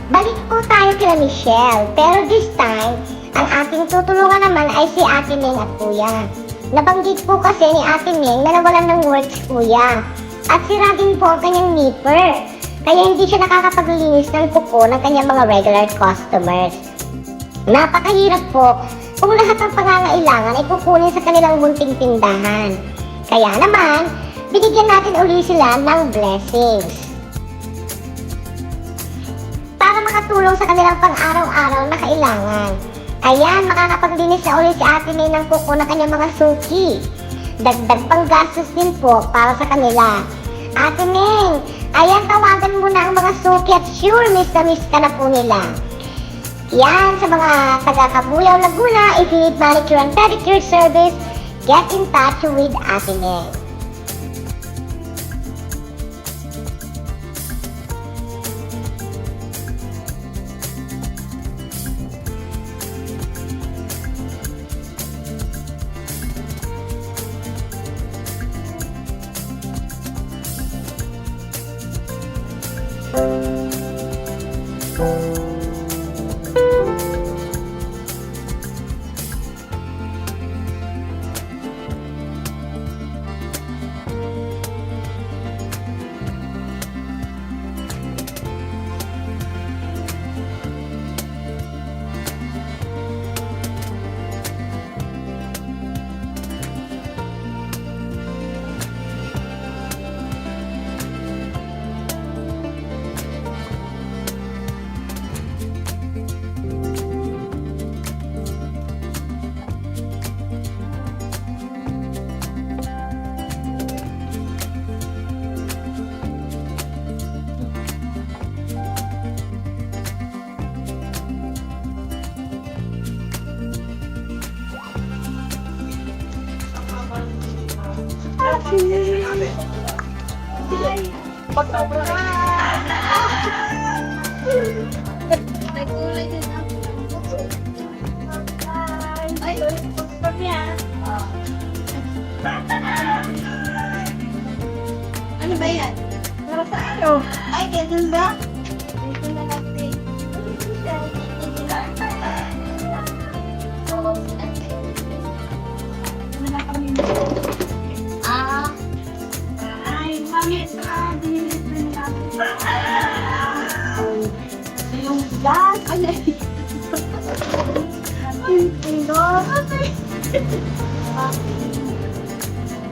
Balik po tayo kila Michelle, pero this time, ang ating tutulungan naman ay si Ate Ming at Kuya. Nabanggit po kasi ni Ate Ming na nawalan ng work si Kuya. At sira din po ang kanyang nipper, kaya hindi siya nakakapaglinis ng kuko ng kanyang mga regular customers. Napakahirap po kung lahat ng pangangailangan ay kukunin sa kanilang munting tindahan. Kaya naman, binigyan natin uli sila ng blessings para makatulong sa kanilang pang-araw-araw na kailangan. Ayan, makakapaglinis na ulit si Ate May ng kuko ng kanyang mga suki. Dagdag pang gastos din po para sa kanila. Ate May, ayan, tawagan mo na ang mga suki at sure miss ka na po nila. Yan, sa mga taga-Kabulaw, Laguna, if you need manicure and pedicure service, get in touch with Ate May. Nagkulay din ako. Ay, pag yan. Ano ba yan? Para sa ano? Ay, ganun ba? Dito na natin. Wala kami. Ay, mami, dinilit na natin. Yung gas. Ano? Pindot.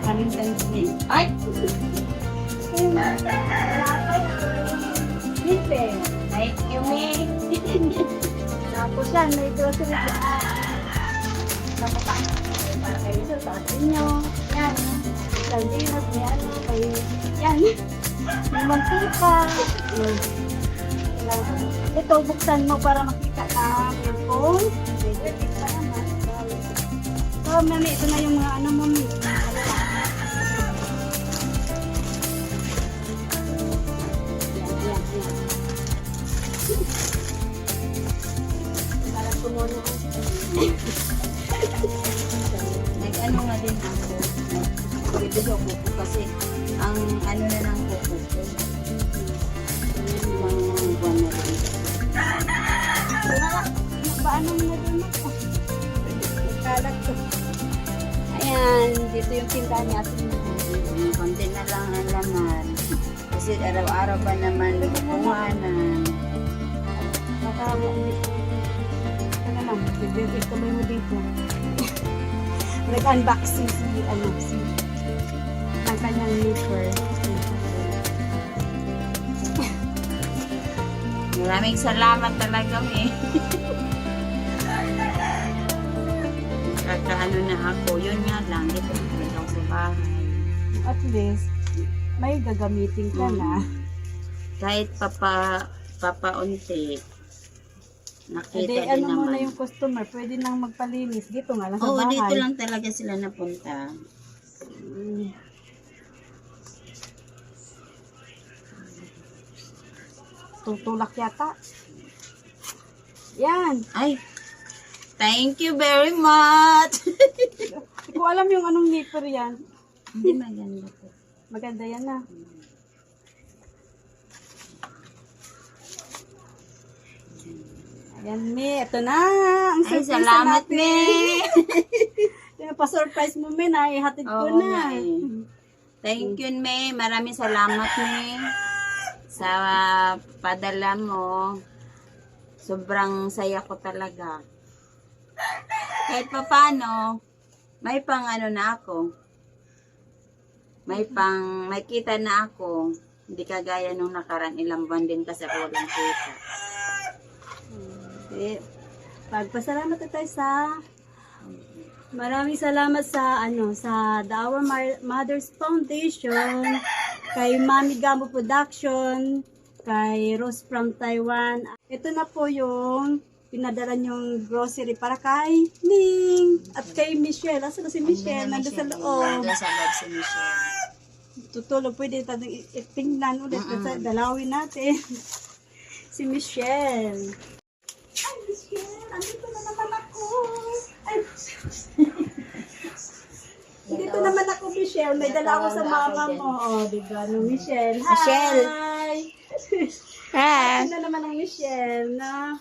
Kaming tansin. Ay! Lipe. Thank you, me. Tapos yan, may grocery dyan. Tapos para kayo sa tatin nyo. Yan. Sardinas, may ano, kayo. Yan. May mantika. Ito, buksan mo para makita na yung phone. May pa naman. So, mami, ito na yung mga ano, mami. Parang tumulo. Nag-ano nga din ako. Ito daw kuko kasi ang ano na ng kuko ko. Mga buwan na rin. Paano na din ako? Nagkalag ko. Ayan, dito yung tindahan niya. Konti na lang ang laman. Kasi araw-araw pa naman lukukuhanan. Nakakawa dito. Ano lang, bibigay kamay mo dito. Nag-unboxing si ang kanyang nipper. Maraming salamat talaga, eh. nakakaano na ako. Yun nga lang, dito lang talaga ako sa bahay. At least, may gagamitin ka na. Kahit papaunti, nakita Edi, din ano mo naman. na yung customer, pwede nang magpalinis. Dito nga lang sa Oo, bahay. dito lang talaga sila napunta. Mm. Tutulak yata. Yan. Ay, thank you very much! Hindi ko alam yung anong nipper yan. Hindi maganda po. Maganda yan na. Ayan, Mi. Ito na. Ang Ay, surprise salamat, natin. Me! Pa-surprise mo, Mi, na. Ihatid ko Oo na. nga eh. Thank you, Me. Maraming salamat, Me. Sa padala mo. Sobrang saya ko talaga. Kahit pa paano, may pang ano na ako. May kita na ako. Hindi kagaya nung nakaraan ilang buwan din kasi ako walang kita. Eh, pagpasalamat na tayo sa maraming salamat sa sa The Our Mothers Foundation, kay Mami Gambo Production, kay Rose from Taiwan. Ito na po yung pinadala yung grocery para kay Ning at kay Michelle. Asa na si Michelle? Nandun sa loob. Nandun sa loob si Michelle. Tutulog, pwede natin itingnan ulit kasi dalawin natin. Si Michelle. Ay, Michelle, andito na naman ako. Ay, dito naman ako, Michelle. May dala ako sa mama mo. O, diba, no, Michelle? Hi! Michelle. Hi! Ito na naman ang Michelle, na.